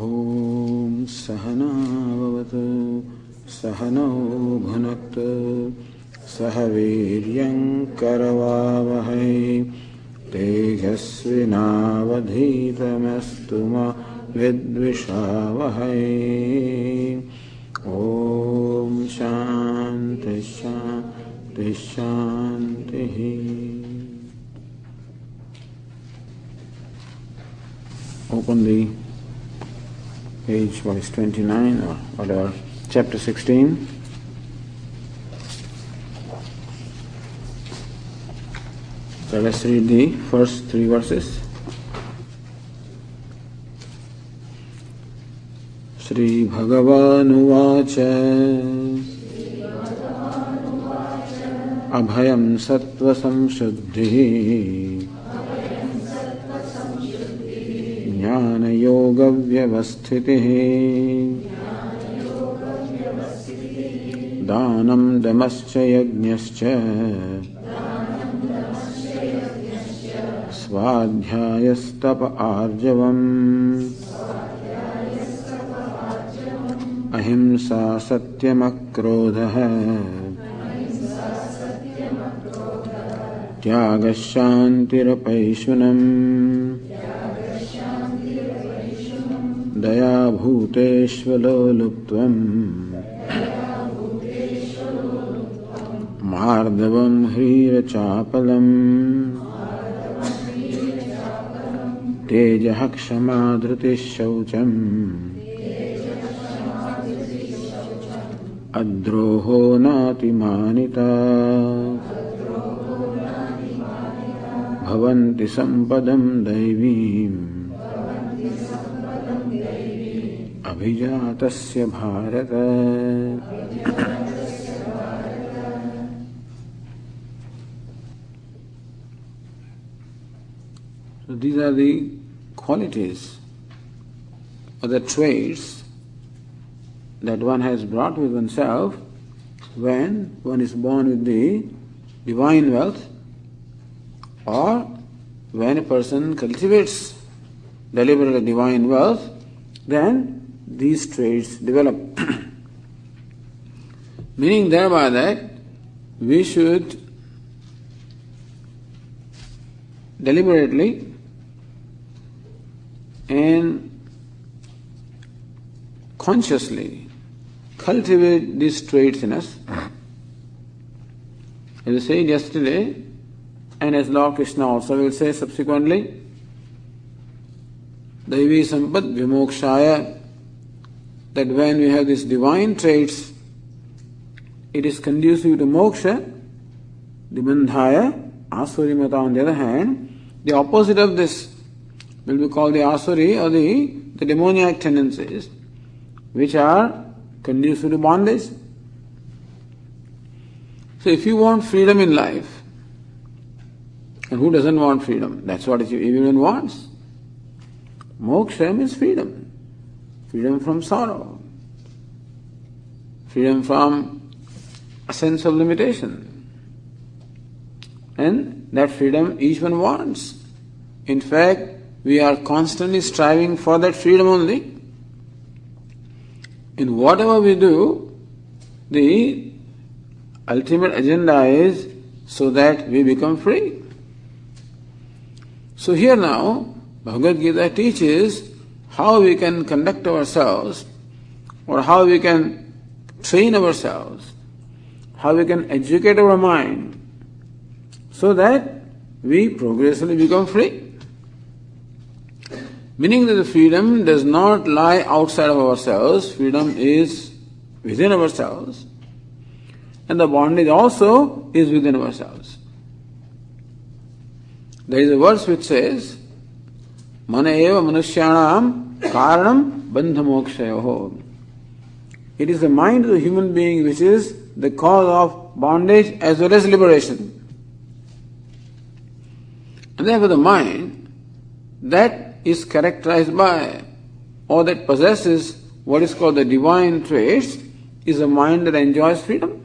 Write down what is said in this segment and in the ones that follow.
Om Sahana Bhavatu Sahano Bhunaktu Sahaviryam Karavavahai Tejasvinavadhitamastu ma vidvishavahai. Om Shanti Shanti Shanti. Open the page, what is 29 or whatever, chapter 16. So let's read the first three verses. Shri Bhagavan Uvacha Abhayam Sattva Samshuddhi Jnana Yoga Vyavasthitihi Dhanam Damascha Yajñascha Svadhyayastapa Arjavam Ahimsa Satyam Akrodha Tyaga Shantirapaisunam Daya Bhuteshvaloluptvam Mardavam Hrirachapalam Tejaha Kshamadhrutishaucham Adroho Natimanita Bhavanti Sampadam Daivim Abhijatasya Bharata. So these are the qualities or the traits that one has brought with oneself when one is born with the divine wealth, or when a person cultivates deliberately divine wealth, then these traits develop. Meaning thereby that we should deliberately and consciously cultivate these traits in us. As I said yesterday, and as Lord Krishna also will say subsequently, Daivi Sampad Vimokshaya, that when we have these divine traits, it is conducive to moksha. Dibandhaya, Asurimata on the other hand, the opposite of this will be called the Asuri or the demoniac tendencies, which are conducive to bondage. So if you want freedom in life, and who doesn't want freedom? That's what everyone wants. Moksha means freedom. Freedom from sorrow. Freedom from a sense of limitation. And that freedom each one wants. In fact, we are constantly striving for that freedom only. In whatever we do, the ultimate agenda is so that we become free. So here now, Bhagavad Gītā teaches how we can conduct ourselves, or how we can train ourselves, how we can educate our mind, so that we progressively become free. Meaning that the freedom does not lie outside of ourselves, freedom is within ourselves, and the bondage also is within ourselves. There is a verse which says, Mana eva manushyanam karanam bandha mokshayoho. It is the mind of the human being which is the cause of bondage as well as liberation. And therefore the mind that is characterized by, or that possesses what is called the divine traits, is a mind that enjoys freedom.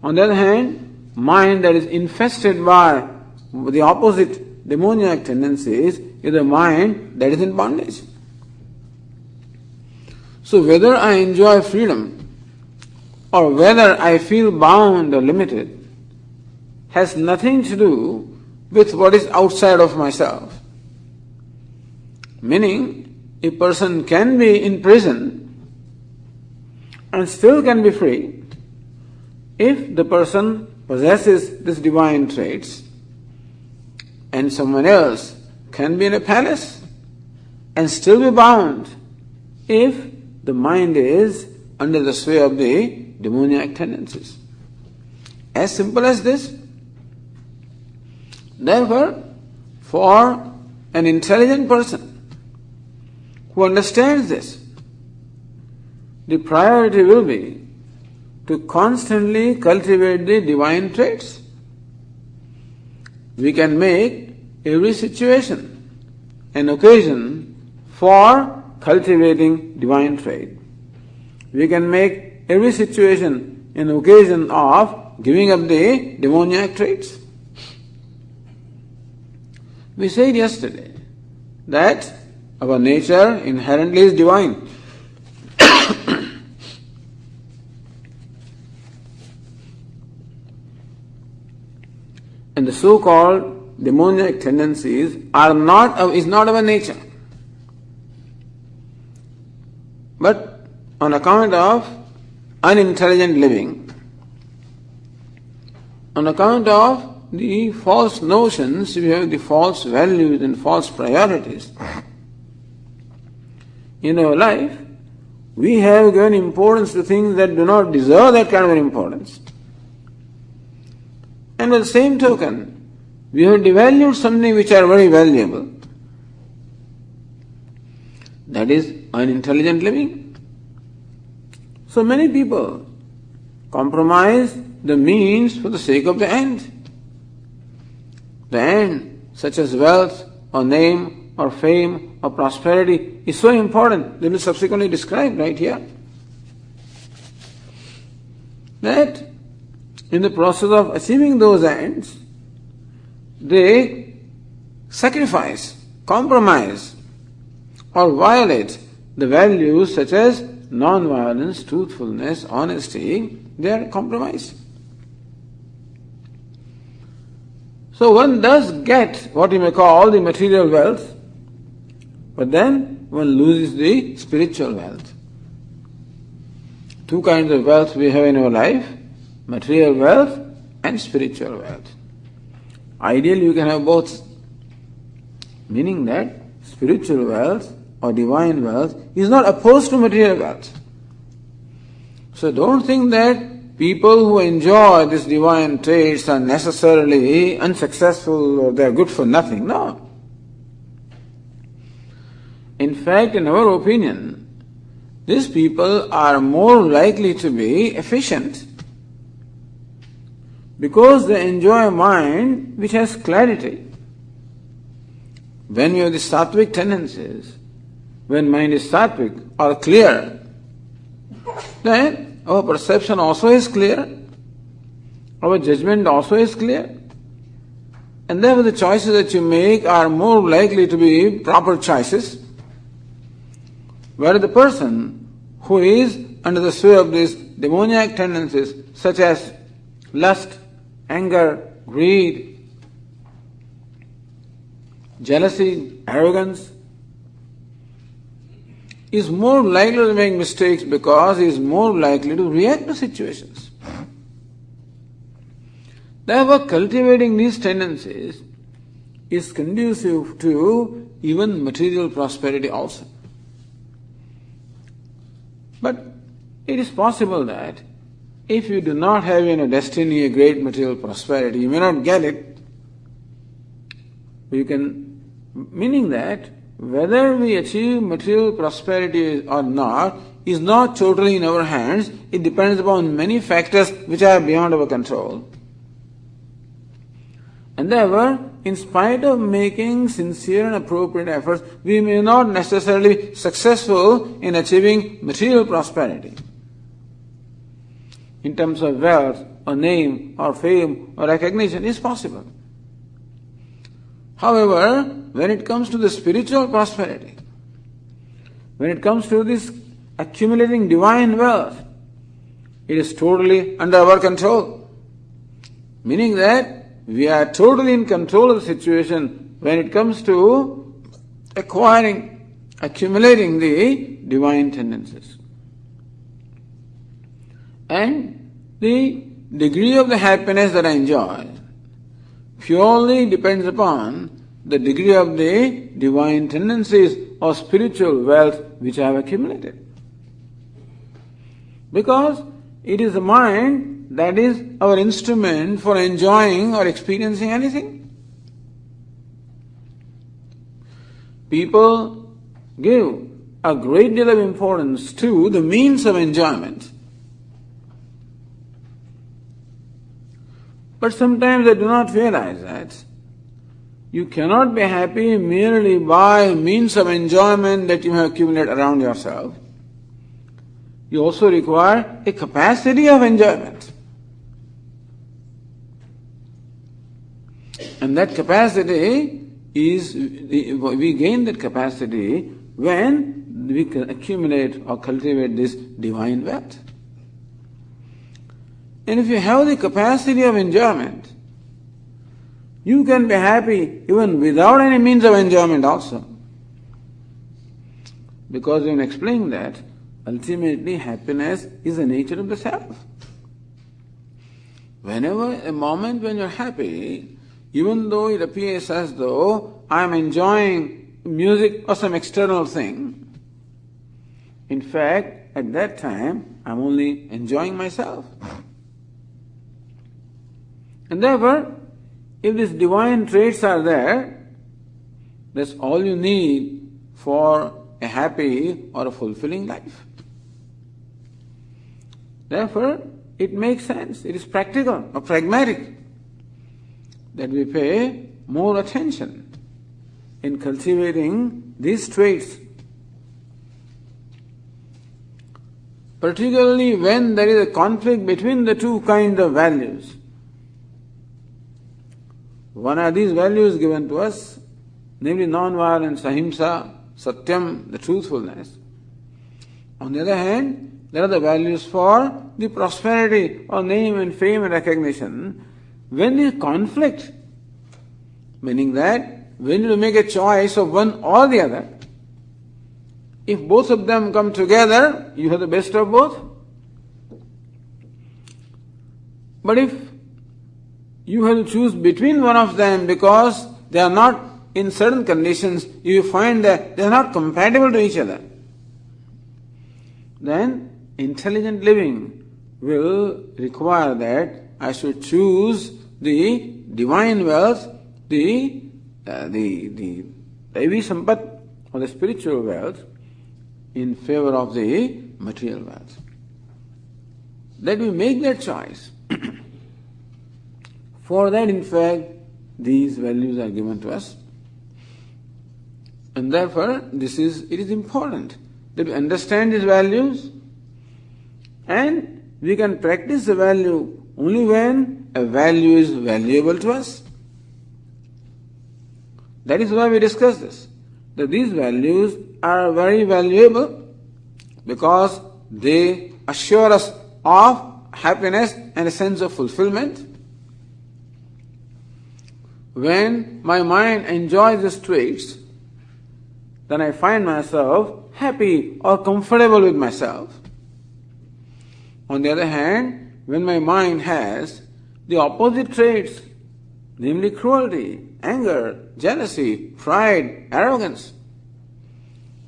On the other hand, mind that is infested by the opposite demoniac tendencies is a mind that is in bondage. So whether I enjoy freedom or whether I feel bound or limited has nothing to do with what is outside of myself. Meaning, a person can be in prison and still can be free if the person possesses these divine traits, and someone else can be in a palace and still be bound if the mind is under the sway of the demoniac tendencies. As simple as this. Therefore, for an intelligent person who understands this, the priority will be to constantly cultivate the divine traits. We can make every situation an occasion for cultivating divine trait. We can make every situation an occasion of giving up the demoniac traits. We said yesterday that our nature inherently is divine. And the so-called demoniac tendencies is not our nature. But on account of unintelligent living, on account of the false notions, we have the false values and false priorities. In our life, we have given importance to things that do not deserve that kind of importance. And by the same token, we have devalued something which are very valuable. That is unintelligent living. So many people compromise the means for the sake of the end. The end, such as wealth or name or fame or prosperity, is so important. They will subsequently describe right here. That in the process of achieving those ends, they sacrifice, compromise, or violate the values such as non-violence, truthfulness, honesty. They are compromised. So one does get what you may call the material wealth, but then one loses the spiritual wealth. Two kinds of wealth we have in our life: material wealth and spiritual wealth. Ideally, you can have both, meaning that spiritual wealth or divine wealth is not opposed to material wealth. So don't think that people who enjoy these divine traits are necessarily unsuccessful or they are good for nothing. No. In fact, in our opinion, these people are more likely to be efficient because they enjoy a mind which has clarity. When you have the sattvic tendencies, when mind is sattvic or clear, then our perception also is clear, our judgment also is clear, and therefore the choices that you make are more likely to be proper choices. Whereas the person who is under the sway of these demoniac tendencies such as lust, anger, greed, jealousy, arrogance, is more likely to make mistakes because he is more likely to react to situations. Therefore, cultivating these tendencies is conducive to even material prosperity also. But it is possible that if you do not have in a destiny a great material prosperity, you may not get it. Meaning that whether we achieve material prosperity or not is not totally in our hands. It depends upon many factors which are beyond our control. And therefore, in spite of making sincere and appropriate efforts, we may not necessarily be successful in achieving material prosperity. In terms of wealth, or name, or fame, or recognition is possible. However, when it comes to the spiritual prosperity, when it comes to this accumulating divine wealth. It is totally under our control. Meaning that we are totally in control of the situation when it comes to accumulating the divine tendencies. And the degree of the happiness that I enjoy purely depends upon the degree of the divine tendencies or spiritual wealth which I have accumulated. Because it is the mind that is our instrument for enjoying or experiencing anything. People give a great deal of importance to the means of enjoyment. But sometimes they do not realize that you cannot be happy merely by means of enjoyment that you have accumulated around yourself. You also require a capacity of enjoyment. And that capacity we gain that capacity when we can accumulate or cultivate this divine wealth. And if you have the capacity of enjoyment, you can be happy even without any means of enjoyment also. Because we have explained that ultimately happiness is the nature of the self. Whenever a moment when you're happy, even though it appears as though I am enjoying music or some external thing, in fact, at that time, I'm only enjoying myself. And therefore, if these divine traits are there, that's all you need for a happy or a fulfilling life. Therefore, it makes sense, it is practical or pragmatic that we pay more attention in cultivating these traits. Particularly when there is a conflict between the two kinds of values. One are these values given to us, namely non-violence, ahimsa, satyam, the truthfulness. On the other hand, there are the values for the prosperity or name and fame and recognition. When there is conflict, meaning that when you make a choice of one or the other, if both of them come together, you have the best of both. But if you have to choose between one of them because they are not in certain conditions, you find that they are not compatible to each other, then intelligent living will require that I should choose the divine wealth, the Devi Sampat or the spiritual wealth in favor of the material wealth. That we make that choice. For that, in fact, these values are given to us. And therefore, it is important that we understand these values, and we can practice the value only when a value is valuable to us. That is why we discuss this, that these values are very valuable because they assure us of happiness and a sense of fulfillment. When my mind enjoys these traits, then I find myself happy or comfortable with myself. On the other hand, when my mind has the opposite traits, namely cruelty, anger, jealousy, pride, arrogance,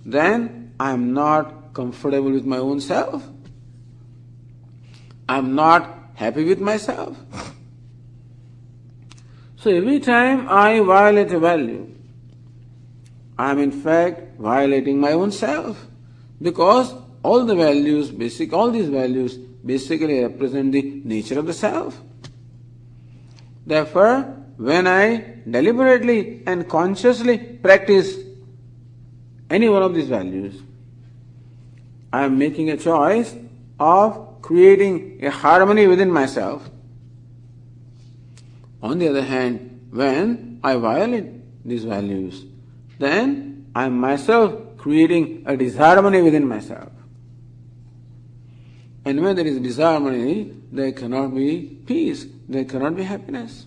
then I am not comfortable with my own self. I am not happy with myself. So every time I violate a value, I am in fact violating my own self, because all these values basically represent the nature of the self. Therefore, when I deliberately and consciously practice any one of these values, I am making a choice of creating a harmony within myself. On the other hand, when I violate these values, then I am myself creating a disharmony within myself. And when there is disharmony, there cannot be peace, there cannot be happiness.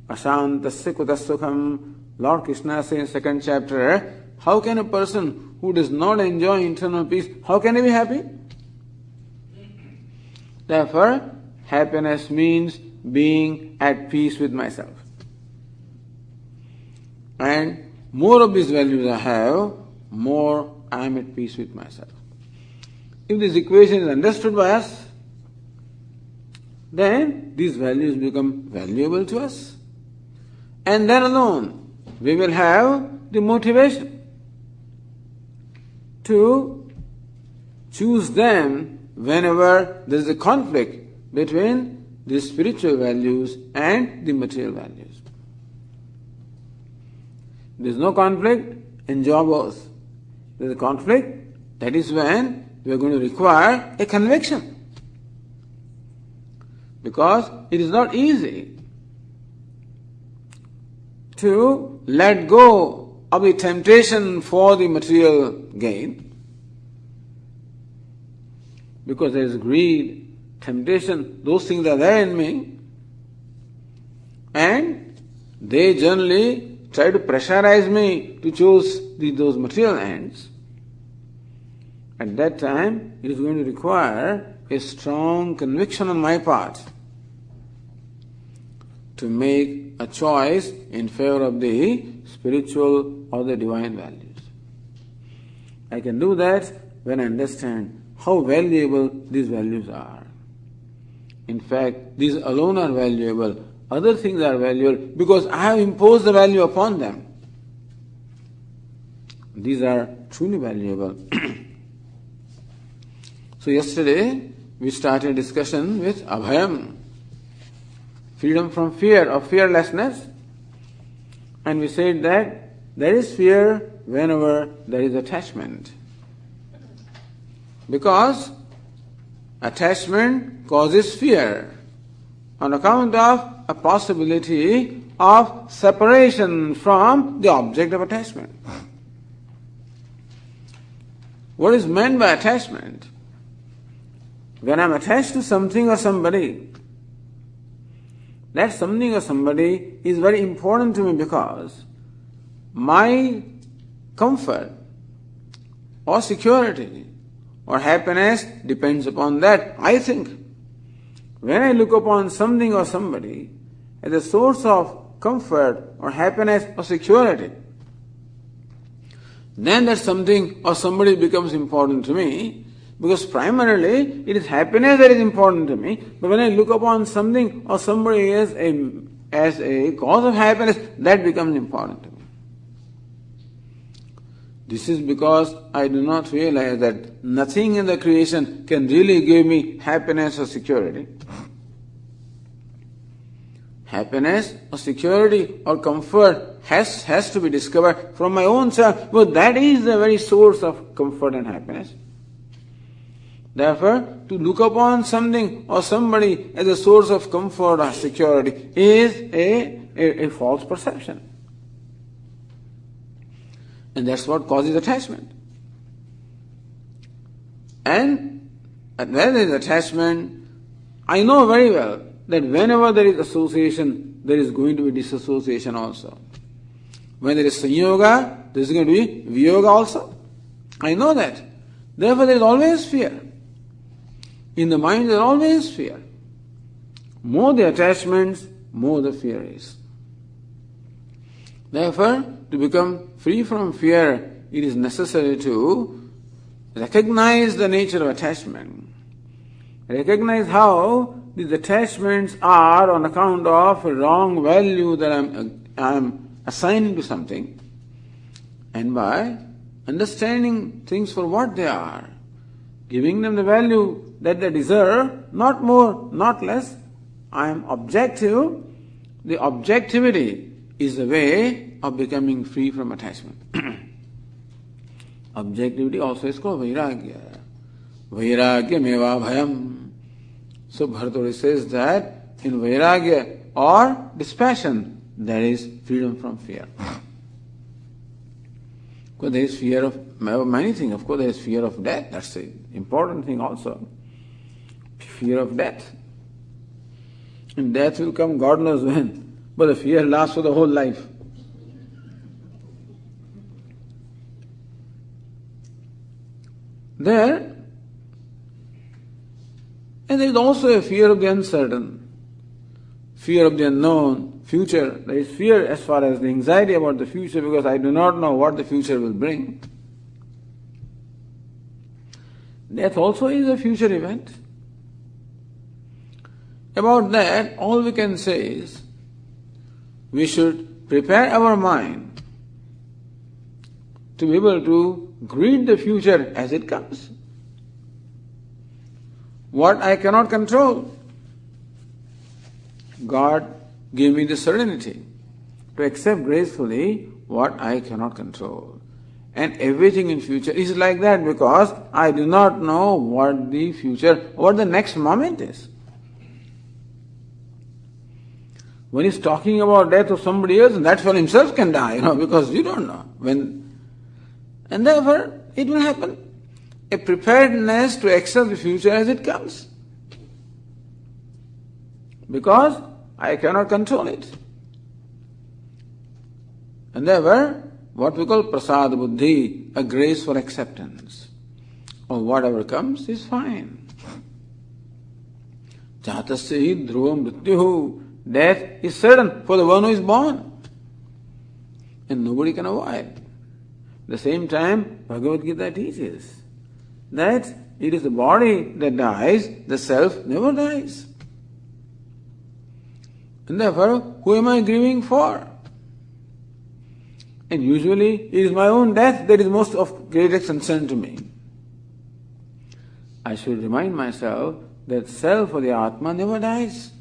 Asantasya kutas. Lord Krishna says in second chapter, how can a person who does not enjoy internal peace, how can he be happy? Therefore, happiness means being at peace with myself. And more of these values I have, more I am at peace with myself. If this equation is understood by us, then these values become valuable to us. And then alone, we will have the motivation to choose them whenever there is a conflict between the spiritual values and the material values. There is no conflict, enjoy both. There is a conflict, that is when we are going to require a conviction. Because it is not easy to let go of the temptation for the material gain, because there is greed, temptation, those things are there in me, and they generally try to pressurize me to choose those material ends. At that time, it is going to require a strong conviction on my part to make a choice in favor of the spiritual or the divine values. I can do that when I understand how valuable these values are. In fact, these alone are valuable. Other things are valuable because I have imposed the value upon them. These are truly valuable. So yesterday, we started a discussion with Abhayam, freedom from fear or fearlessness. And we said that there is fear whenever there is attachment. Because attachment causes fear on account of a possibility of separation from the object of attachment. What is meant by attachment? When I am attached to something or somebody, that something or somebody is very important to me because my comfort or security or happiness depends upon that. I think when I look upon something or somebody as a source of comfort or happiness or security, then that something or somebody becomes important to me, because primarily it is happiness that is important to me. But when I look upon something or somebody as a cause of happiness, that becomes important to me. This is because I do not realize that nothing in the creation can really give me happiness or security. Happiness or security or comfort has to be discovered from my own self, because that is the very source of comfort and happiness. Therefore, to look upon something or somebody as a source of comfort or security is a false perception. And that's what causes attachment. And where there is attachment, I know very well that whenever there is association, there is going to be disassociation also. When there is sanyoga, there is going to be viyoga also. I know that. Therefore, there is always fear. In the mind, there is always fear. More the attachments, more the fear is. Therefore, to become free from fear, it is necessary to recognize the nature of attachment. Recognize how these attachments are on account of a wrong value that I am assigning to something. And by understanding things for what they are, giving them the value that they deserve, not more, not less, I am objective. The objectivity is the way of becoming free from attachment. Objectivity also is called vairagya. Vairagya meva bhayam. So Bharata says that in vairagya or dispassion, there is freedom from fear. Of course, there is fear of many things. Of course, there is fear of death. That's the important thing also. Fear of death. And death will come God knows when. But the fear lasts for the whole life. There, and there is also a fear of the uncertain, fear of the unknown, future. There is fear as far as the anxiety about the future because I do not know what the future will bring. Death also is a future event. About that, all we can say is, we should prepare our mind to be able to greet the future as it comes. What I cannot control, God gave me the serenity to accept gracefully what I cannot control. And everything in future is like that because I do not know what the future, what the next moment is. When he's talking about death of somebody else, that fellow himself can die, because you don't know when. And therefore, it will happen. A preparedness to accept the future as it comes. Because I cannot control it. And therefore, what we call prasad buddhi, a graceful acceptance of whatever comes is fine. Jatasya hi dhruvam mrityuhu. Death is certain for the one who is born. And nobody can avoid. At the same time, Bhagavad Gītā teaches that it is the body that dies, the self never dies. And therefore, who am I grieving for? And usually, it is my own death that is most of greatest concern to me. I should remind myself that self or the Atma never dies.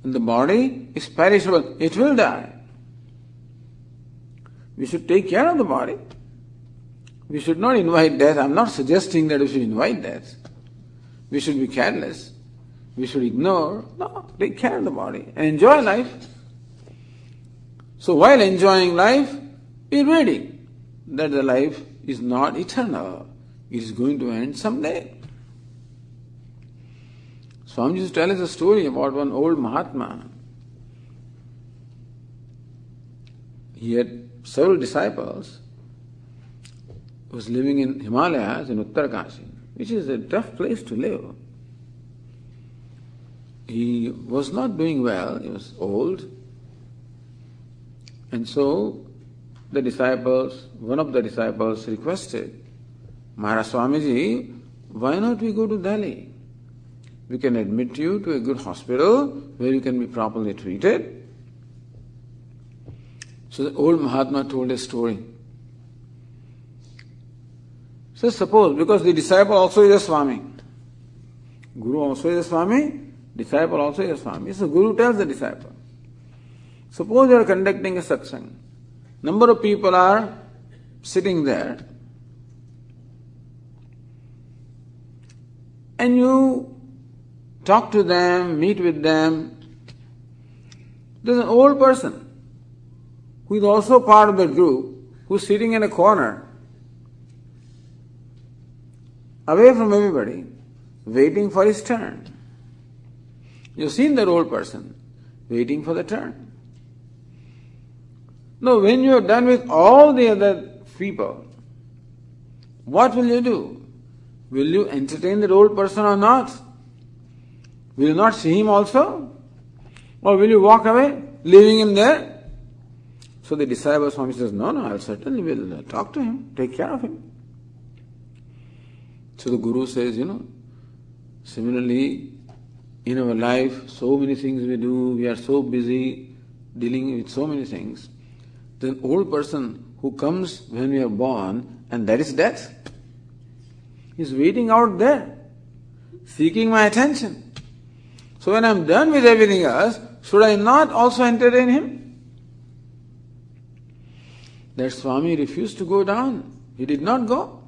And the body is perishable, it will die. We should take care of the body. We should not invite death. I am not suggesting that we should invite death. We should be careless. We should ignore. No, take care of the body and enjoy life. So while enjoying life, be ready that the life is not eternal. It is going to end someday. Swamiji used to tell us a story about one old Mahatma. He had several disciples. He was living in Himalayas in Uttarakanshi, which is a tough place to live. He was not doing well, he was old. And so one of the disciples requested, Maharaj Swamiji, why not we go to Delhi? We can admit you to a good hospital where you can be properly treated. So the old Mahatma told a story. So suppose, because the disciple also is a Swami, Guru also is a Swami, disciple also is a Swami. So Guru tells the disciple, suppose you are conducting a satsang. Number of people are sitting there and you talk to them, meet with them. There's an old person who is also part of the group, who is sitting in a corner, away from everybody, waiting for his turn. You've seen that old person waiting for the turn. Now, when you are done with all the other people, what will you do? Will you entertain that old person or not? Will you not see him also? Or will you walk away, leaving him there? So the disciple Swami says, no, I certainly will talk to him, take care of him. So the Guru says, similarly, in our life, so many things we do, we are so busy dealing with so many things. The old person who comes when we are born, and that is death, is waiting out there, seeking my attention. So when I am done with everything else, should I not also entertain him? That Swami refused to go down. He did not go.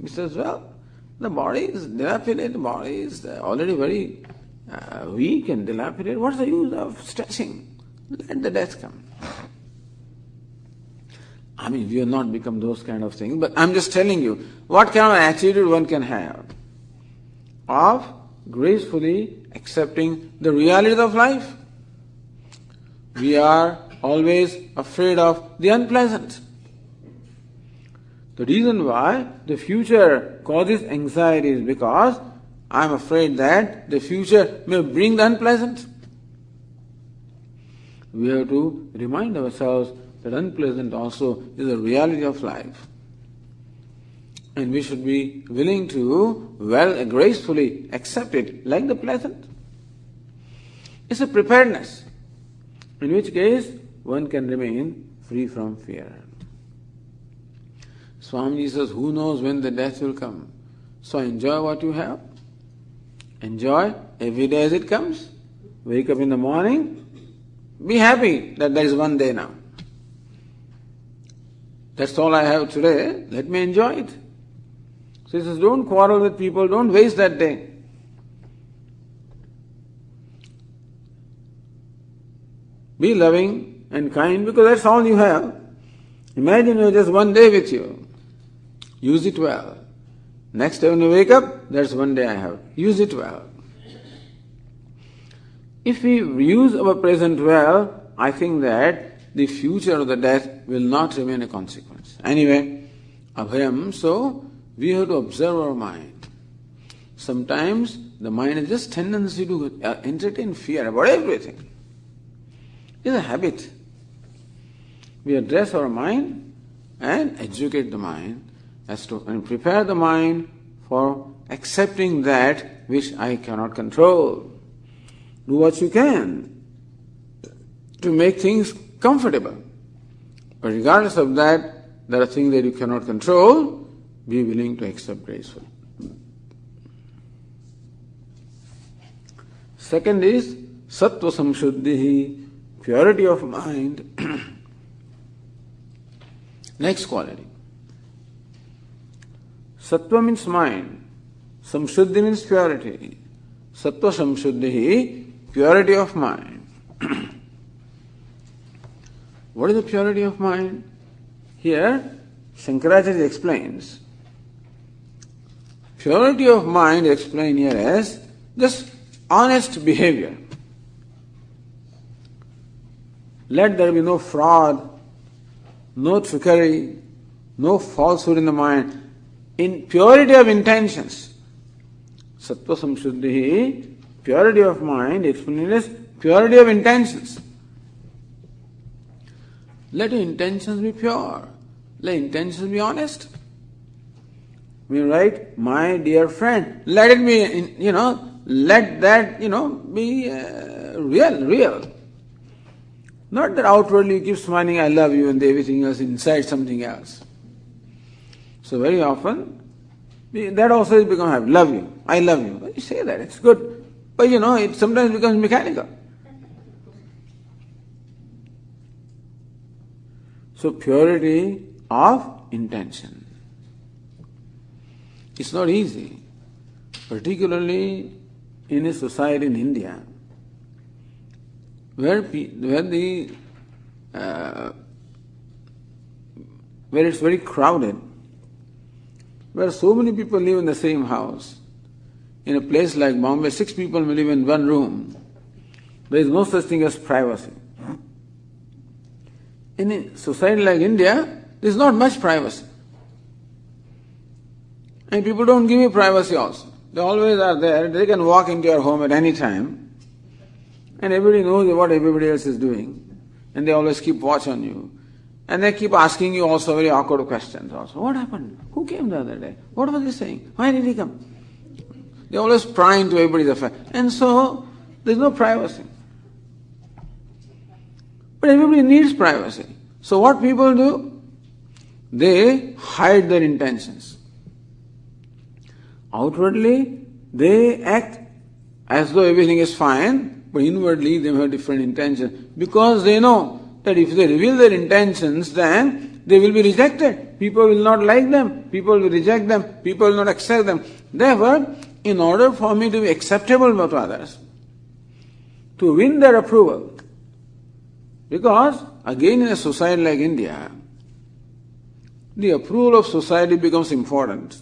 He says, well, the body is dilapidated, the body is already very weak and dilapidated. What's the use of stretching? Let the death come. I mean, we have not become those kind of things, but I'm just telling you what kind of attitude one can have of gracefully accepting the reality of life. We are always afraid of the unpleasant. The reason why the future causes anxiety is because I'm afraid that the future may bring the unpleasant. We have to remind ourselves that unpleasant also is a reality of life. And we should be willing to, gracefully accept it like the pleasant. It's a preparedness, in which case one can remain free from fear. Swamiji says, who knows when the death will come? So enjoy what you have. Enjoy every day as it comes. Wake up in the morning. Be happy that there is one day now. That's all I have today. Let me enjoy it. So he says, don't quarrel with people. Don't waste that day. Be loving and kind because that's all you have. Imagine you have just one day with you. Use it well. Next day when you wake up, that's one day I have. Use it well. If we use our present well, I think that the future of the death will not remain a consequence. Anyway, abhayam, so we have to observe our mind. Sometimes the mind has just tendency to entertain fear about everything. It's a habit. We address our mind and educate the mind and prepare the mind for accepting that which I cannot control. Do what you can to make things comfortable. But regardless of that, there are things that you cannot control, be willing to accept gracefully. Second is sattva samshuddhi, purity of mind. Next quality. Sattva means mind. Samshuddhi means purity. Sattva samshuddhi, purity of mind. What is the purity of mind? Here, Shankaracharya explains. Purity of mind explained here as just honest behavior. Let there be no fraud, no trickery, no falsehood in the mind. In purity of intentions. Sattva samshuddhi, purity of mind, explained as purity of intentions. Let your intentions be pure. Let intentions be honest. We write, my dear friend, let it be, let that, be real. Not that outwardly you keep smiling, I love you, and everything else inside something else. So very often, that also has become habit. Love you, I love you. Well, you say that, it's good. But it sometimes becomes mechanical. So purity of intention. It's not easy, particularly in a society in India, where it's very crowded, where so many people live in the same house. In a place like Bombay, 6 people may live in one room. There is no such thing as privacy. In a society like India, there is not much privacy. And people don't give you privacy also. They always are there. They can walk into your home at any time. And everybody knows what everybody else is doing. And they always keep watch on you. And they keep asking you also very awkward questions also. What happened? Who came the other day? What was he saying? Why did he come? They always pry into everybody's affair. And so, there is no privacy. But everybody needs privacy. So what people do? They hide their intentions. Outwardly, they act as though everything is fine, but inwardly they have different intentions. Because they know that if they reveal their intentions, then they will be rejected. People will not like them. People will reject them. People will not accept them. Therefore, in order for me to be acceptable to others, to win their approval, because again in a society like India, the approval of society becomes important.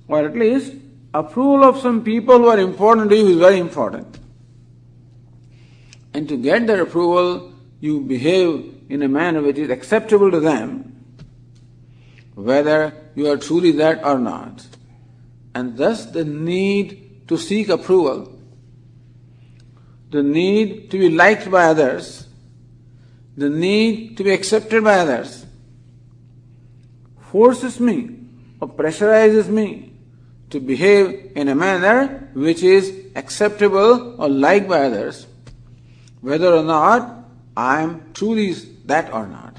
Or at least, approval of some people who are important to you is very important. And to get their approval, you behave in a manner which is acceptable to them, whether you are truly that or not. And thus the need to seek approval, the need to be liked by others, the need to be accepted by others, forces me or pressurizes me to behave in a manner which is acceptable or liked by others, whether or not I am truly that or not.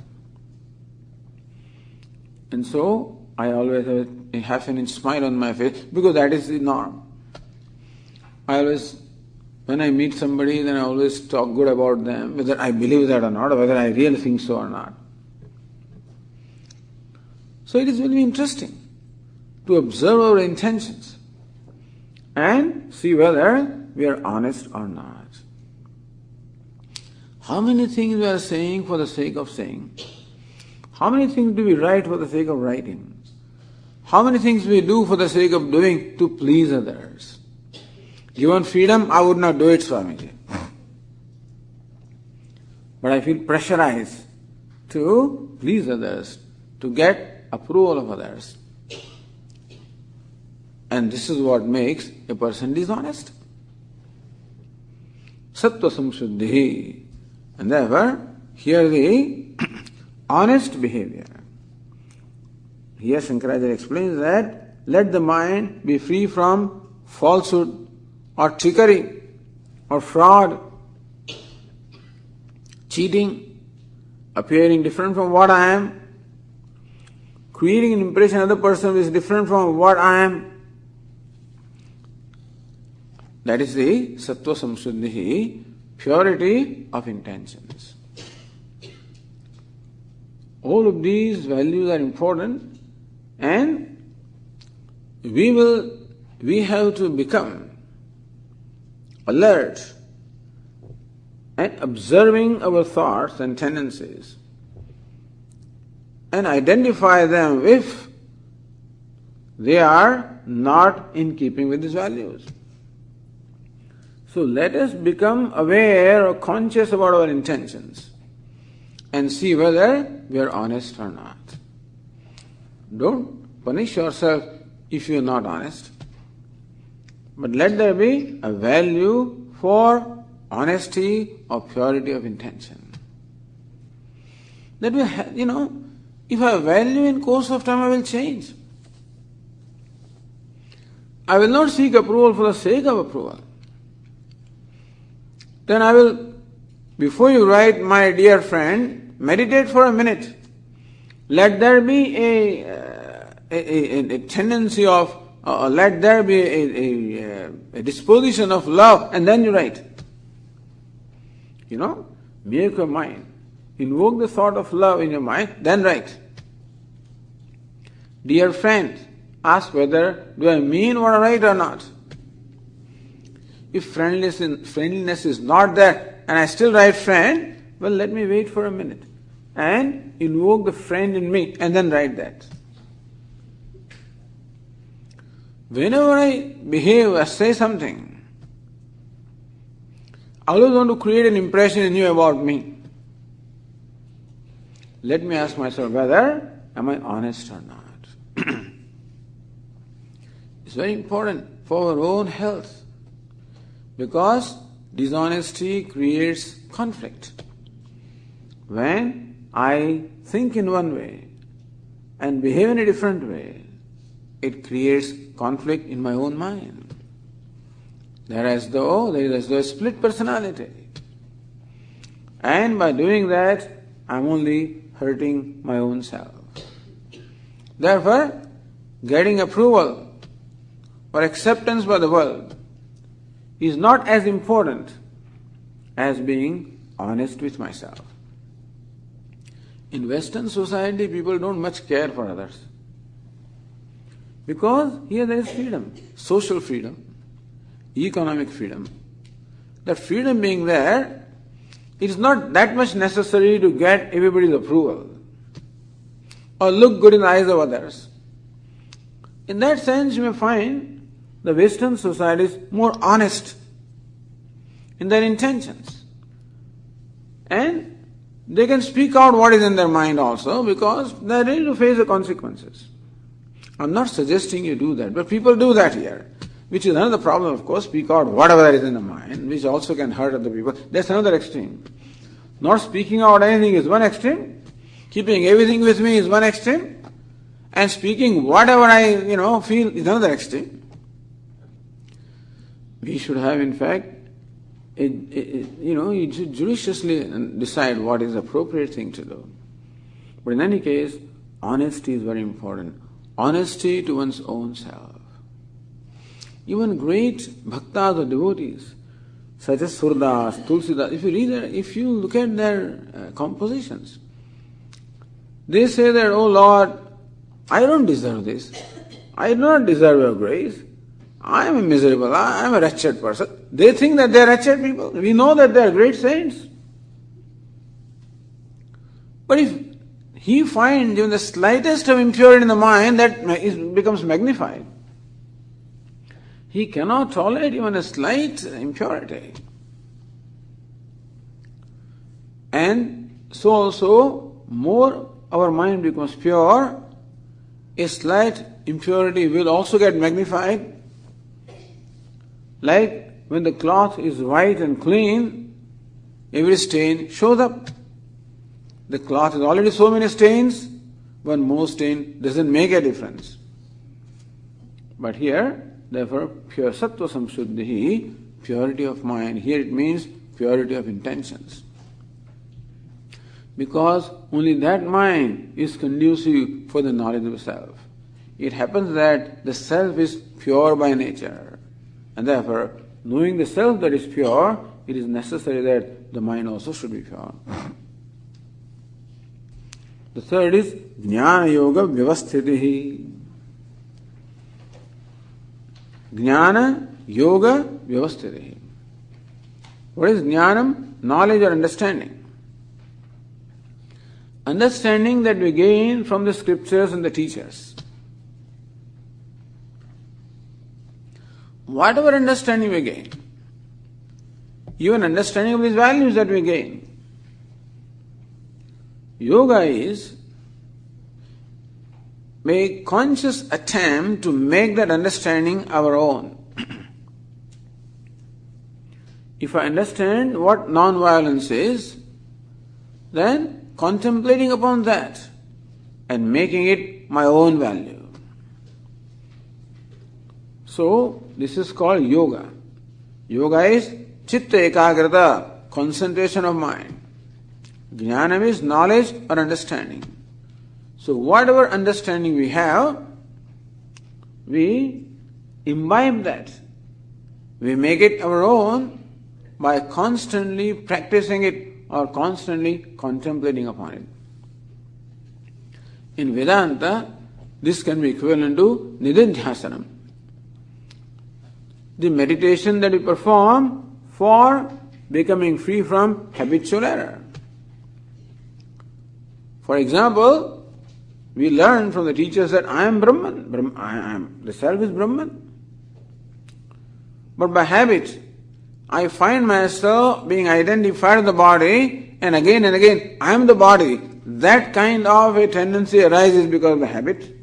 And so I always have a half-an-inch smile on my face because that is the norm. When I meet somebody, then I always talk good about them, whether I believe that or not, or whether I really think so or not. So it is very interesting to observe our intentions and see whether we are honest or not. How many things we are saying for the sake of saying? How many things do we write for the sake of writing? How many things we do for the sake of doing to please others? Given freedom, I would not do it, Swamiji. But I feel pressurized to please others, to get approval of others. And this is what makes a person dishonest. Sattva samshuddhi. And therefore, here the honest behavior. Here Shankaracharya explains that let the mind be free from falsehood or trickery or fraud, cheating, appearing different from what I am, creating an impression of another person which is different from what I am. That is the sattva samshuddhi, purity of intentions. All of these values are important, and we have to become alert and observing our thoughts and tendencies and identify them if they are not in keeping with these values. So let us become aware or conscious about our intentions and see whether we are honest or not. Don't punish yourself if you are not honest, but let there be a value for honesty or purity of intention. That we if I value in course of time, I will change. I will not seek approval for the sake of approval. Then I will, before you write, my dear friend, meditate for a minute. Let there be a tendency of, let there be a disposition of love, and then you write. Make your mind. Invoke the thought of love in your mind, then write. Dear friend, ask whether do I mean what I write or not. If friendliness is not there and I still write friend, well, let me wait for a minute and invoke the friend in me and then write that. Whenever I behave or say something, I always want to create an impression in you about me. Let me ask myself whether am I honest or not. It's very important for our own health. Because dishonesty creates conflict. When I think in one way and behave in a different way, it creates conflict in my own mind. There is as though a split personality. And by doing that, I'm only hurting my own self. Therefore, getting approval or acceptance by the world is not as important as being honest with myself. In Western society, people don't much care for others. Because here there is freedom, social freedom, economic freedom. That freedom being there, it is not that much necessary to get everybody's approval. or look good in the eyes of others. In that sense, you may find the Western society is more honest in their intentions. And they can speak out what is in their mind also because they are ready to face the consequences. I'm not suggesting you do that, but people do that here, which is another problem, of course. Speak out whatever is in the mind, which also can hurt other people. That's another extreme. Not speaking out anything is one extreme. Keeping everything with me is one extreme. And speaking whatever I, feel is another extreme. We should have, in fact, you should judiciously decide what is the appropriate thing to do. But in any case, honesty is very important. Honesty to one's own self. Even great bhaktas or devotees, such as Surdas, Tulsidas, if you look at their compositions, they say that, oh Lord, I don't deserve this. I do not deserve your grace. I am a miserable, I am a wretched person. They think that they are wretched people. We know that they are great saints. But if he finds even the slightest of impurity in the mind, that becomes magnified. He cannot tolerate even a slight impurity. And so also, more our mind becomes pure, a slight impurity will also get magnified. Like when the cloth is white and clean, every stain shows up. The cloth has already so many stains, one more stain doesn't make a difference. But here, therefore, pure sattva samshuddhi, purity of mind, here it means purity of intentions. Because only that mind is conducive for the knowledge of self. It happens that the self is pure by nature. And therefore, knowing the self that is pure, it is necessary that the mind also should be pure. The third is Jnana Yoga Vyavasthitihi. Jnana Yoga Vyavasthitihi. What is Jnanam? Knowledge or understanding. Understanding that we gain from the scriptures and the teachers. Whatever understanding we gain, even understanding of these values that we gain, yoga is a conscious attempt to make that understanding our own. If I understand what non-violence is, then contemplating upon that and making it my own value. So, this is called yoga. Yoga is chitta ekagrata, concentration of mind. Jnanam is knowledge or understanding. So, whatever understanding we have, we imbibe that. We make it our own by constantly practicing it or constantly contemplating upon it. In Vedanta, this can be equivalent to nididhyasanam. The meditation that we perform for becoming free from habitual error. For example, we learn from the teachers that I am Brahman, the self is Brahman. But by habit, I find myself being identified with the body and again, I am the body. That kind of a tendency arises because of the habit.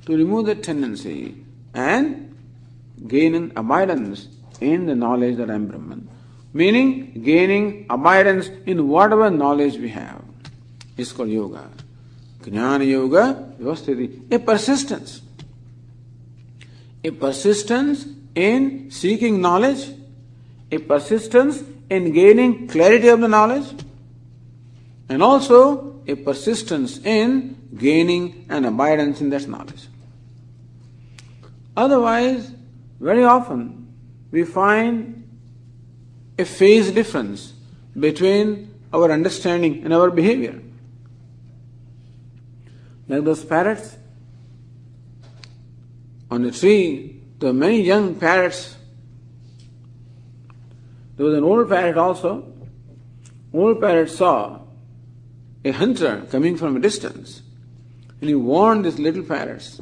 To remove that tendency and gain an abidance in the knowledge that I am Brahman. Meaning, gaining abidance in whatever knowledge we have. It's called yoga. Jnana Yoga Vyavasthiti. A persistence. A persistence in seeking knowledge. A persistence in gaining clarity of the knowledge. And also a persistence in gaining an abidance in that knowledge. Otherwise, very often we find a phase difference between our understanding and our behavior. Like those parrots on the tree, there were many young parrots. There was an old parrot also. Old parrot saw a hunter coming from a distance And he warned these little parrots.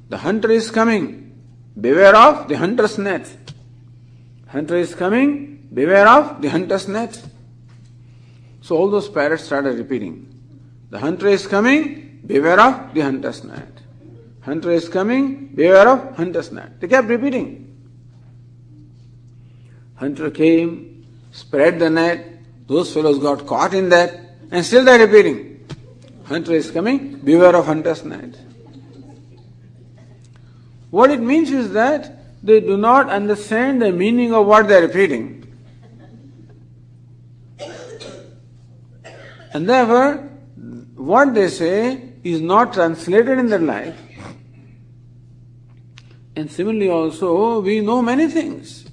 The hunter is coming. Beware of the hunter's net. Hunter is coming. Beware of the hunter's net. So all those parrots started repeating. The hunter is coming. Beware of the hunter's net. Hunter is coming. Beware of hunter's net. They kept repeating. Hunter came, spread the net. Those fellows got caught in that. And still they're repeating. Hunter is coming. Beware of hunter's net. What it means is that they do not understand the meaning of what they are repeating. And therefore, what they say is not translated in their life. And similarly also, we know many things.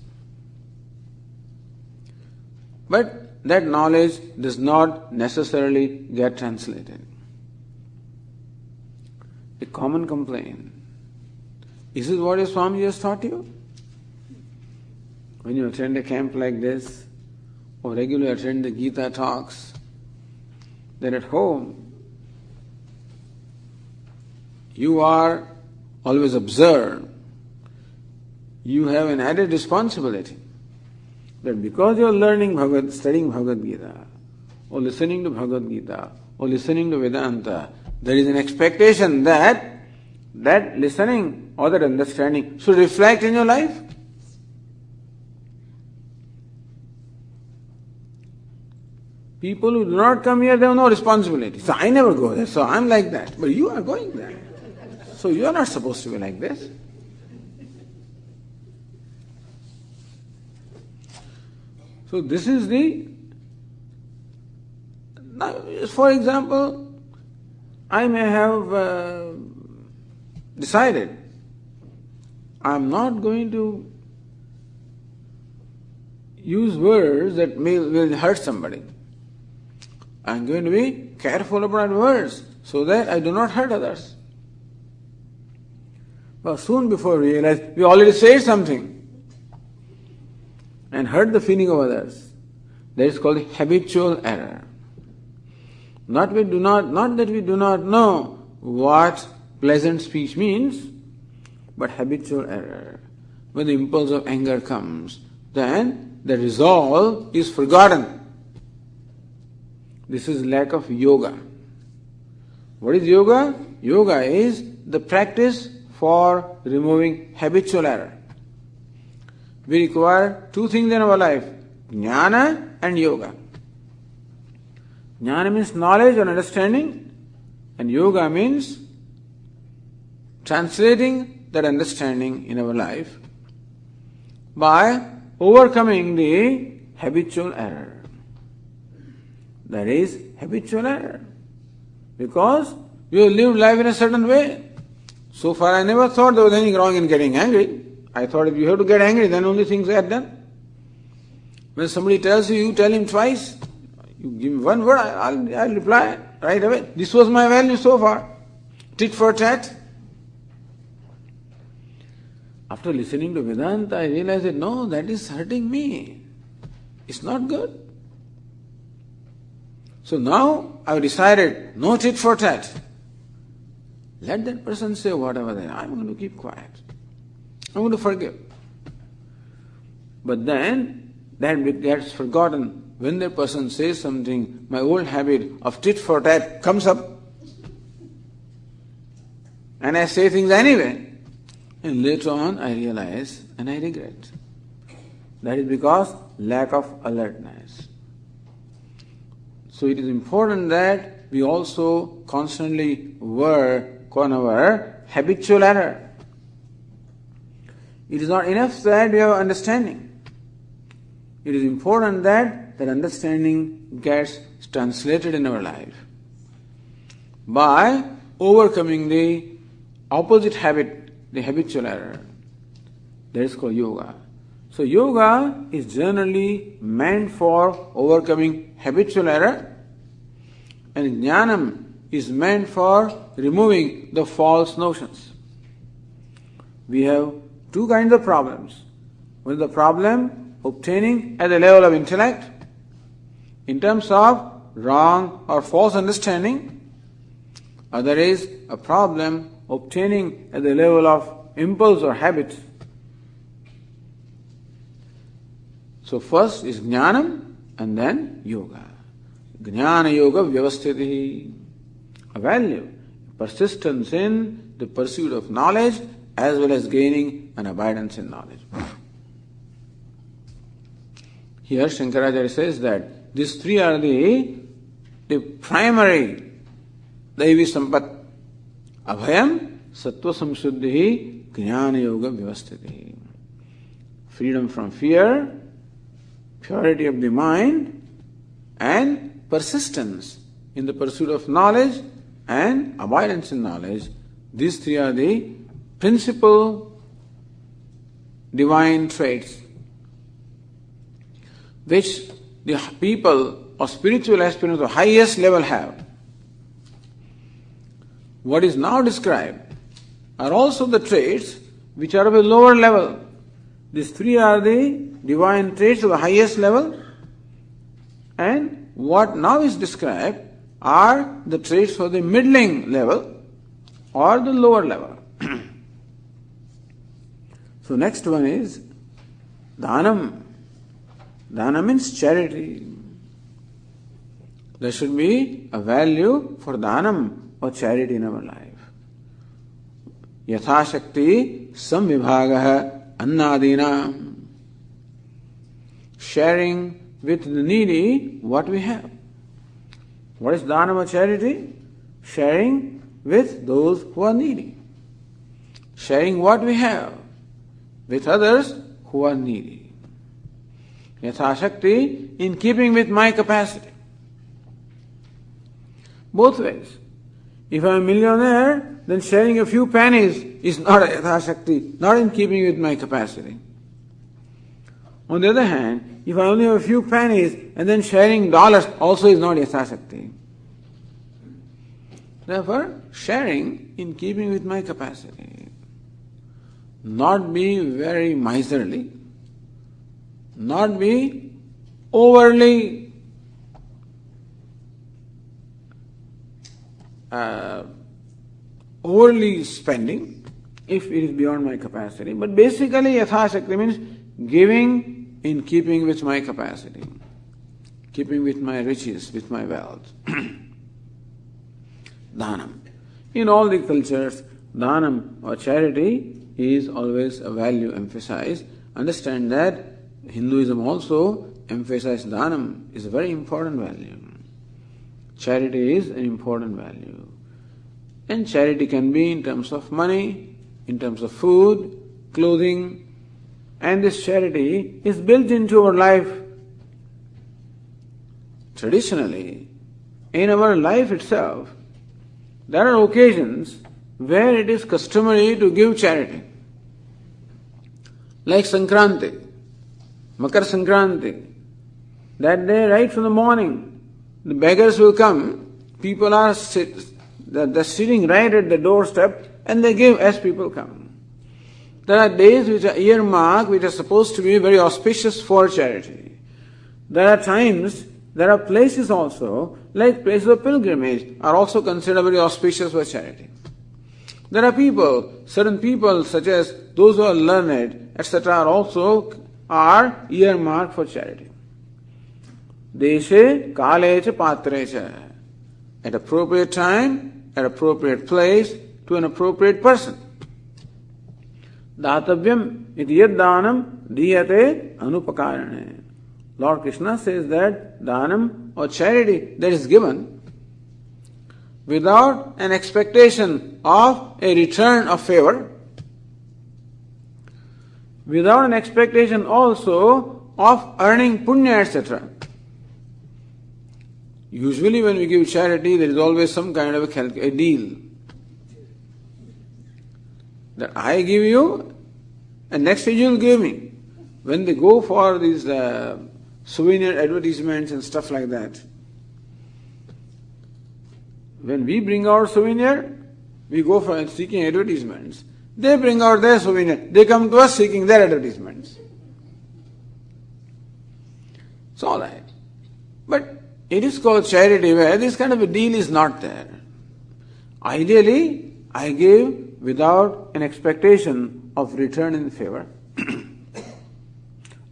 But that knowledge does not necessarily get translated. A common complaint. Is this what your Swami has taught you? When you attend a camp like this, or regularly attend the Gītā talks, then at home, you are always observed. You have an added responsibility that because you are learning studying Bhagavad Gītā, or listening to Bhagavad Gītā, or listening to Vedanta, there is an expectation that that listening or that understanding should reflect in your life. People who do not come here, they have no responsibility. So I never go there, so I'm like that. But you are going there. So you are not supposed to be like this. So this is now, for example, I may have decided I'm not going to use words that will hurt somebody. I'm going to be careful about words so that I do not hurt others. But soon before we realize we already said something and hurt the feeling of others. That is called habitual error. Not that we do not know what pleasant speech means, but habitual error. When the impulse of anger comes, then the resolve is forgotten. This is lack of yoga. What is yoga? Yoga is the practice for removing habitual error. We require two things in our life, jnana and yoga. Jnana means knowledge or understanding, and yoga means translating that understanding in our life by overcoming the habitual error. That is habitual error. Because we have lived life in a certain way. So far I never thought there was anything wrong in getting angry. I thought if you have to get angry, then only things get done. When somebody tells you, you tell him twice. You give me one word, I'll reply right away. This was my value so far. Tit for tat. After listening to Vedanta, I realized that no, that is hurting me. It's not good. So now I've decided, no tit for tat. Let that person say whatever they are. I'm going to keep quiet. I'm going to forgive. But then that gets forgotten. When that person says something, my old habit of tit for tat comes up. And I say things anyway. And later on I realize and I regret. That is because lack of alertness. So it is important that we also constantly work on our habitual error. It is not enough that we have understanding. It is important that that understanding gets translated in our life by overcoming the opposite habit, the habitual error. That is called yoga. So yoga is generally meant for overcoming habitual error, and jnanam is meant for removing the false notions. We have two kinds of problems. One is the problem obtaining at the level of intellect in terms of wrong or false understanding, Other is a problem obtaining at the level of impulse or habit. So first is jnanam and then yoga. Jnana yoga vyavasthiti. A value, persistence in the pursuit of knowledge as well as gaining an abidance in knowledge. Here Shankaracharya says that these three are the primary Daivi Sampat. Abhayam, Sattva Samshuddhi, Jnana Yoga Vyavasthiti. Freedom from fear, purity of the mind, and persistence in the pursuit of knowledge and abidance in knowledge. These three are the principal divine traits which the people or spiritual aspirants of the highest level have. What is now described are also the traits which are of a lower level. These three are the divine traits of the highest level, and what now is described are the traits for the middling level or the lower level. So next one is dhanam. Dana means charity. There should be a value for dhanam or charity in our life. Yatha Shakti samvibhagah annadina. Sharing with the needy what we have. What is dhanam or charity? Sharing with those who are needy. Sharing what we have with others who are needy. Yatha Shakti, in keeping with my capacity. Both ways. If I am a millionaire, then sharing a few pennies is not a Yatha Shakti, not in keeping with my capacity. On the other hand, if I only have a few pennies and then sharing dollars also is not Yatha Shakti. Therefore, sharing in keeping with my capacity. Not be very miserly. Not be overly spending if it is beyond my capacity. But basically, Yatha Shakti means giving in keeping with my capacity, keeping with my riches, with my wealth. Dhanam. In all the cultures, dhanam or charity is always a value emphasized. Understand that Hinduism also emphasizes dhanam is a very important value. Charity is an important value. And charity can be in terms of money, in terms of food, clothing, and this charity is built into our life. Traditionally, in our life itself, there are occasions where it is customary to give charity. Like Sankranti, Makar Sankranti. That day, right from the morning, the beggars will come. People are they're sitting right at the doorstep and they give as people come. There are days which are earmarked, which are supposed to be very auspicious for charity. There are times, there are places also, like places of pilgrimage, are also considered very auspicious for charity. There are people, certain people such as those who are learned, etc. are earmarked for charity. Deshe, kalecha, patrecha. At appropriate time, at appropriate place, to an appropriate person. Datavyam iti yad dhanam diyate anupakarane. Lord Krishna says that dhanam or charity that is given without an expectation of a return of favor, without an expectation also of earning punya, etc. Usually when we give charity, there is always some kind of a deal. That I give you, and next day you will give me. When they go for these souvenir advertisements and stuff like that, when we bring our souvenir, we go for seeking advertisements. They bring out their souvenir. They come to us seeking their advertisements. It's all right. But it is called charity where this kind of a deal is not there. Ideally, I give without an expectation of return in favor.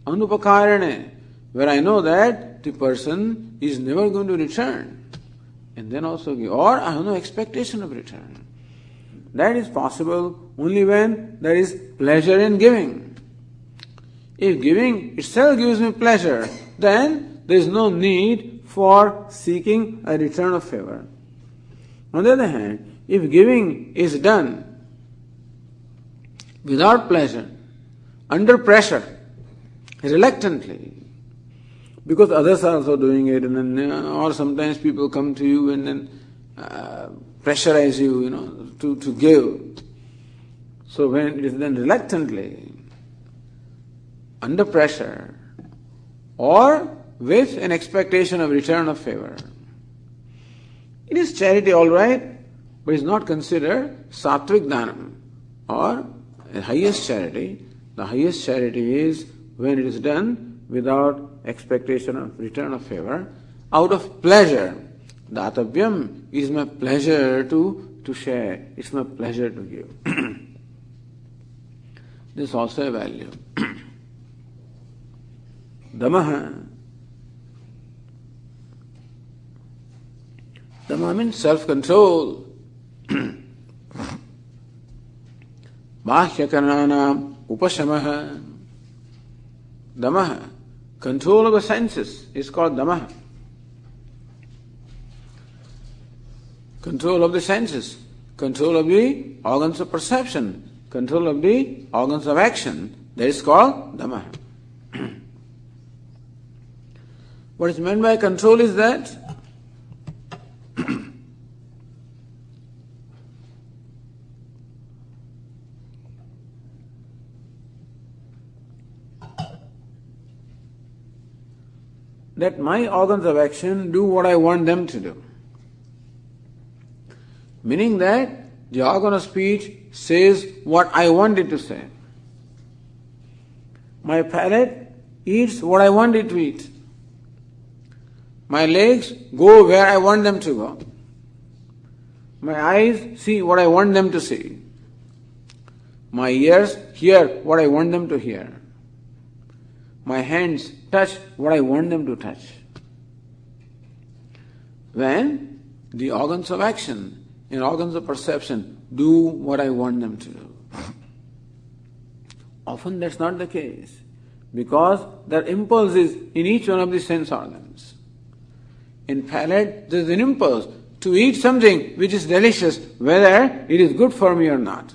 Anupakarane, where I know that the person is never going to return, and then also give, or I have no expectation of return. That is possible only when there is pleasure in giving. If giving itself gives me pleasure, then there is no need for seeking a return of favor. On the other hand, if giving is done without pleasure, under pressure, reluctantly, because others are also doing it, and then, or sometimes people come to you and then pressurize you, to give. So when it is done reluctantly, under pressure, or with an expectation of return of favor, it is charity, all right, but it's not considered sattvic dhanam, or the highest charity. The highest charity is when it is done without expectation of return of favor, out of pleasure. Datavyam is my pleasure to share. It's my pleasure to give. This is also a value. Damaha. Dama means self-control. Bahyakarnana upashamaha. Damaha. Control of the senses is called damaha. Control of the senses, control of the organs of perception, control of the organs of action, that is called damaha. What is meant by control is that that my organs of action do what I want them to do. Meaning that the organ of speech says what I want it to say. My palate eats what I want it to eat. My legs go where I want them to go. My eyes see what I want them to see. My ears hear what I want them to hear. My hands touch what I want them to touch. When the organs of action and organs of perception do what I want them to do. Often that's not the case, because there are impulses in each one of the sense organs. In palate, there is an impulse to eat something which is delicious, whether it is good for me or not.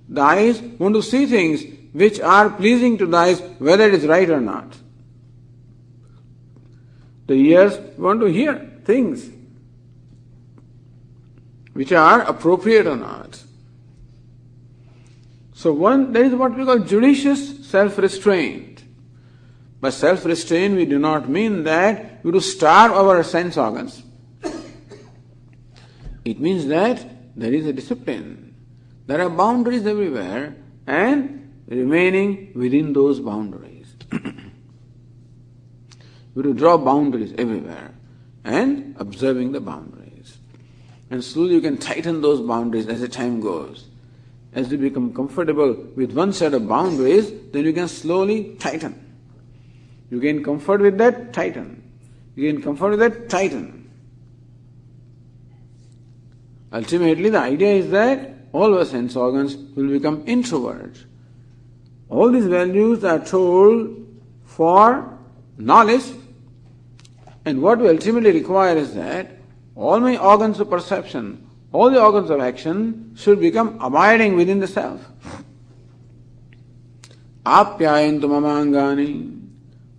The eyes want to see things which are pleasing to the eyes, whether it is right or not. The ears want to hear things which are appropriate or not. So there is what we call judicious self-restraint. By self-restraint, we do not mean that we do starve our sense organs. It means that there is a discipline. There are boundaries everywhere, and remaining within those boundaries. We do draw boundaries everywhere, and observing the boundaries. And slowly you can tighten those boundaries as the time goes. As you become comfortable with one set of boundaries, then you can slowly tighten. You gain comfort with that, tighten. You gain comfort with that, tighten. Ultimately, the idea is that all our sense organs will become introverts. All these values are told for knowledge, and what we ultimately require is that all my organs of perception, all the organs of action should become abiding within the self. Apyayantu mamangani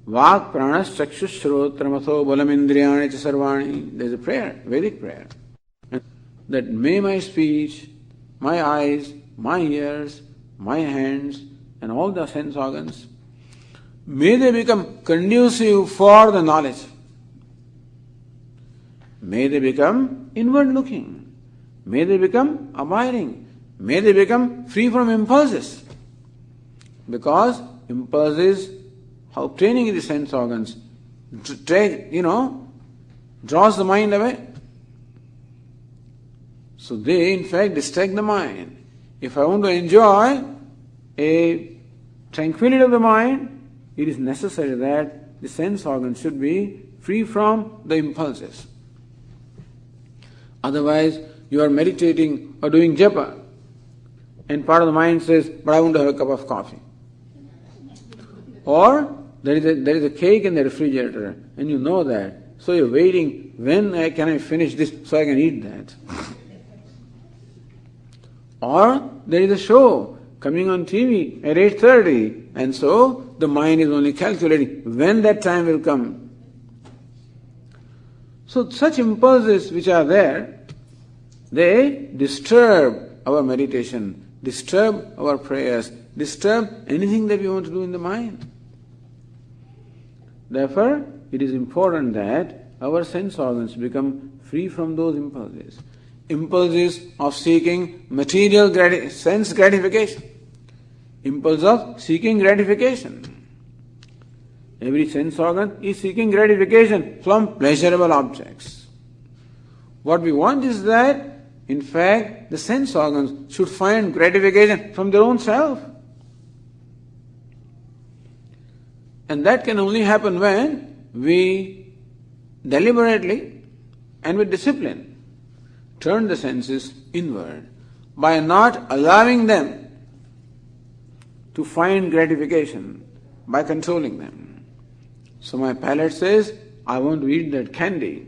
vak pranas chakshus shrotramaso balamindriyani cha sarvani. There is a prayer, Vedic prayer. That may my speech, my eyes, my ears, my hands, and all the sense organs, may they become conducive for the knowledge. May they become inward looking. May they become abiding. May they become free from impulses. Because impulses, obtaining in the sense organs, draws the mind away. So they in fact distract the mind. If I want to enjoy a tranquility of the mind, it is necessary that the sense organs should be free from the impulses. Otherwise, you are meditating or doing japa, and part of the mind says, but I want to have a cup of coffee. Or there is a cake in the refrigerator, and you know that. So you're waiting, when can I finish this so I can eat that? Or there is a show coming on TV at 8:30, and so the mind is only calculating when that time will come. So such impulses which are there, they disturb our meditation, disturb our prayers, disturb anything that we want to do in the mind. Therefore, it is important that our sense organs become free from those impulses. Impulses of seeking material sense gratification. Impulse of seeking gratification. Every sense organ is seeking gratification from pleasurable objects. What we want is that, in fact, the sense organs should find gratification from their own self. And that can only happen when we deliberately and with discipline turn the senses inward by not allowing them to find gratification, by controlling them. So my palate says, I want to eat that candy.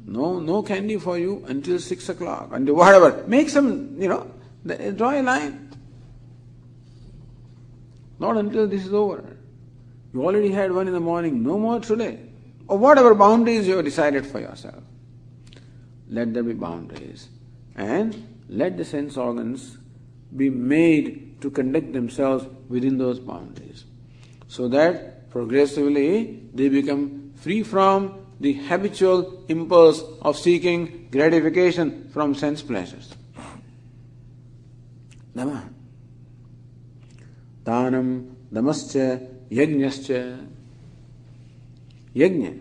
No candy for you until 6 o'clock, until whatever. Make some, draw a line. Not until this is over. You already had one in the morning, no more today. Or whatever boundaries you have decided for yourself. Let there be boundaries. And let the sense organs be made to conduct themselves within those boundaries. So that progressively they become free from the habitual impulse of seeking gratification from sense pleasures. Dhamma. Dhanam, dhamascha, yajnascha. Yajna.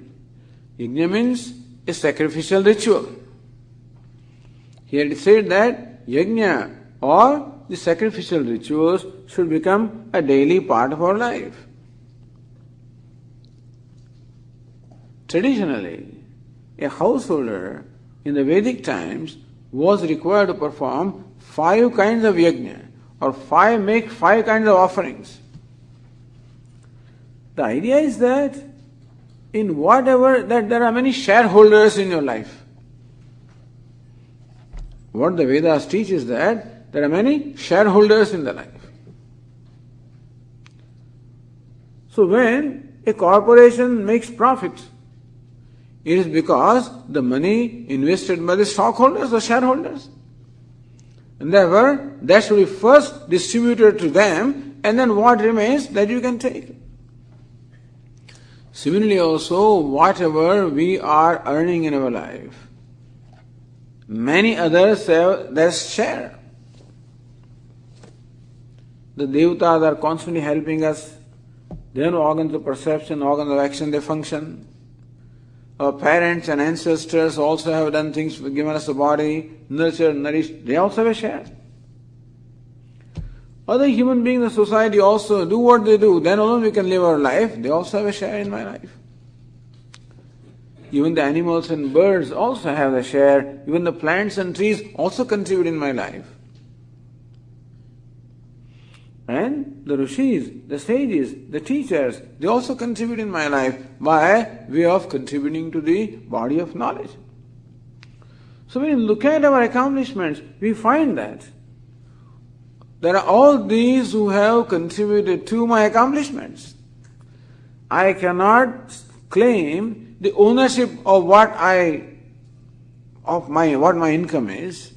Yajna means a sacrificial ritual. Here it is said that yajna or the sacrificial rituals should become a daily part of our life. Traditionally, a householder in the Vedic times was required to perform 5 kinds of yajna or make 5 kinds of offerings. The idea is that in whatever, that there are many shareholders in your life. What the Vedas teach is that there are many shareholders in the life. So when a corporation makes profit, it is because the money invested by the stockholders or shareholders. And therefore, that should be first distributed to them, and then what remains, that you can take. Similarly also, whatever we are earning in our life, many others have their share. The devatas are constantly helping us. They have organs of perception, organs of action, they function. Our parents and ancestors also have done things, given us a body, nurtured, nourished. They also have a share. Other human beings in the society also do what they do. Then alone we can live our life. They also have a share in my life. Even the animals and birds also have a share. Even the plants and trees also contribute in my life. And the rishis, the sages, the teachers, they also contribute in my life by way of contributing to the body of knowledge. So when you look at our accomplishments, we find that there are all these who have contributed to my accomplishments. I cannot claim the ownership of what my income is,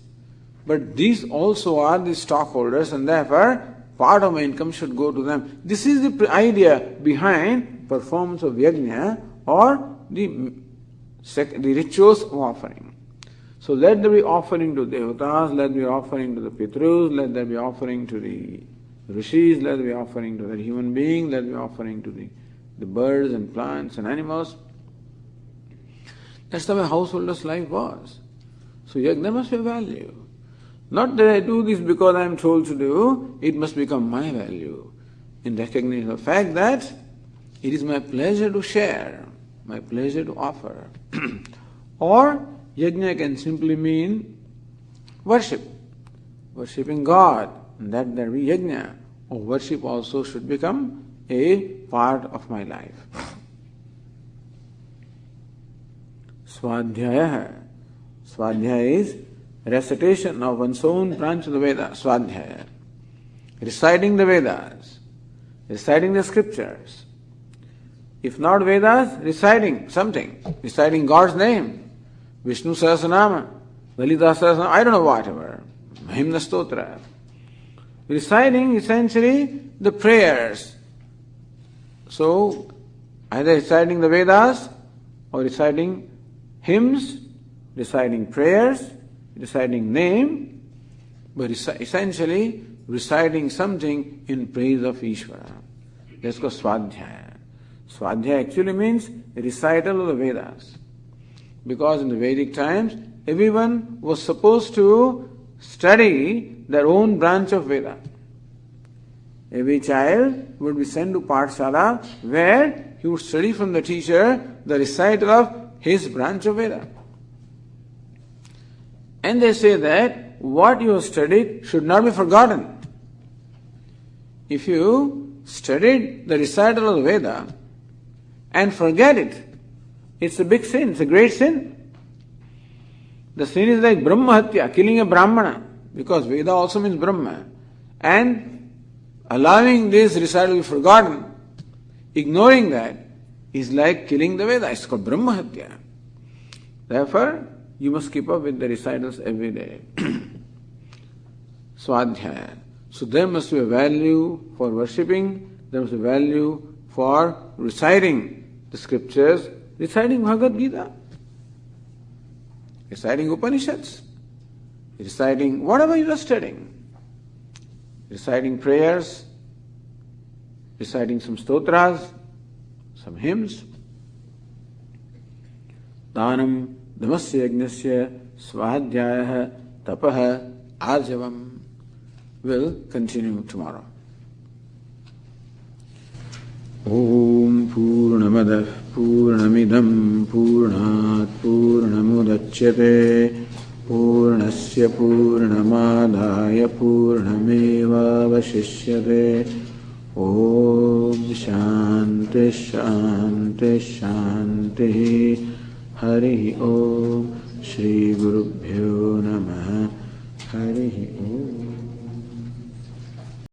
but these also are the stockholders, and therefore part of my income should go to them. This is the idea behind performance of yajna or the rituals of offering. So let there be offering to devatas, let there be offering to the pitrus, let there be offering to the rishis, let there be offering to the human beings, let there be offering to the birds and plants and animals. That's the way householder's life was. So yajna must be a value. Not that I do this because I am told to do, it must become my value. In recognition of the fact that it is my pleasure to share, my pleasure to offer. Or yajna can simply mean worship, worshipping God. That there be yajna. Or worship also should become a part of my life. Swadhyaya. Swadhyaya is recitation of one's own branch of the Veda. Swadhyaya. Reciting the Vedas, reciting the scriptures. If not Vedas, reciting something, reciting God's name, Vishnu Sahasranama, Lalita Sahasranama, I don't know, whatever, Mahimna Stotra. Reciting essentially the prayers. So, either reciting the Vedas or reciting hymns, reciting prayers, reciting name, but essentially reciting something in praise of Ishvara. That's called Swadhyaya. Swadhyaya actually means recital of the Vedas. Because in the Vedic times, everyone was supposed to study their own branch of Veda. Every child would be sent to Pathshala where he would study from the teacher the recital of his branch of Veda. And they say that what you have studied should not be forgotten. If you studied the recital of the Veda and forget it, it's a big sin, it's a great sin. The sin is like Brahma Hatya, killing a Brahmana, because Veda also means Brahma. And allowing this recital to be forgotten, ignoring that, is like killing the Veda. It's called Brahma Hatya. Therefore, you must keep up with the recitals every day. Swadhyaya. So there must be a value for worshipping, there must be a value for reciting the scriptures, reciting Bhagavad Gītā, reciting Upanishads, reciting whatever you are studying, reciting prayers, reciting some stotras, some hymns. Dhanam dhamasya yajnasya svadhyaya tapaha arjavam. Will continue tomorrow. Om Purnamadah Purnamidam Purnat Purnamudachyate Purnasya Purnamadaya Purnameva Vashishyate. Om Shanti Shanti Shanti. Hari Om Shri Gurubhyo Namaha. Hari Om.